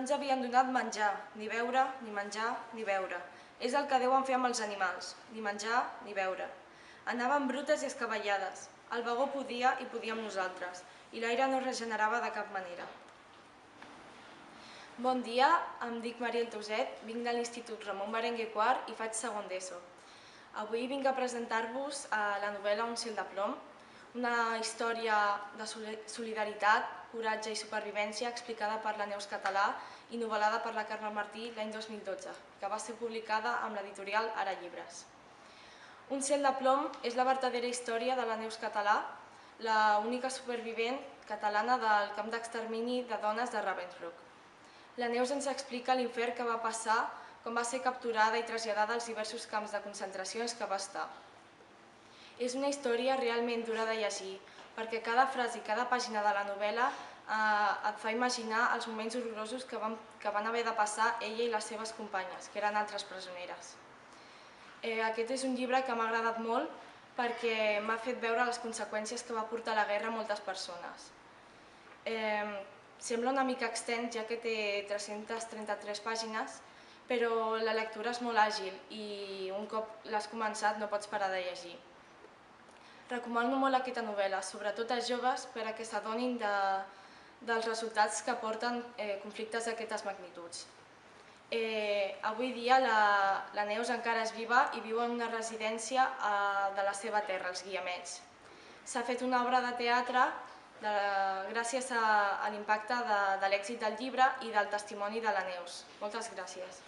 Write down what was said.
ens havien donat menjar, ni beure, ni menjar, ni beure. És el que deuen fer amb els animals, ni menjar, ni beure. Anàvem brutes i escabellades. El vagó podia i podíem nosaltres, i l'aire no es regenerava de cap manera. Bon dia, em dic Mariel Toset, vinc de l'Institut Ramon Berenguer IV i faig segon d'ESO. Avui vinc a presentar-vos la novel·la Un ciel de plom, una història de solidaritat, coratge i supervivència explicada per la Neus Català i novel·lada per la Carme Martí l'any 2012, que va ser publicada amb l'editorial Ara Llibres. Un ciel de plom és la vertadera història de la Neus Català, la única supervivent catalana del camp d'extermini de dones de Ravensbrück. La Neus ens explica l'infern que va passar quan va ser capturada i traslladada als diversos camps de concentració que va estar. És una història realment dura de llegir, perquè cada frase i cada pàgina de la novel·la et fa imaginar els moments horrorosos que van haver de passar ella i les seves companyes, que eren altres presoneres. Aquest és un llibre que m'ha agradat molt perquè m'ha fet veure les conseqüències que va portar la guerra a moltes persones. Sembla una mica extens, ja que té 333 pàgines, però la lectura és molt àgil i un cop l'has començat no pots parar de llegir. Recomano molt aquesta novel·la, sobretot als joves, perquè s'adonin dels resultats que porten conflictes d'aquestes magnituds. Avui dia la Neus encara és viva i viu en una residència de la seva terra, els Guiamets. S'ha fet una obra de teatre gràcies a l'impacte de l'èxit del llibre i del testimoni de la Neus. Moltes gràcies.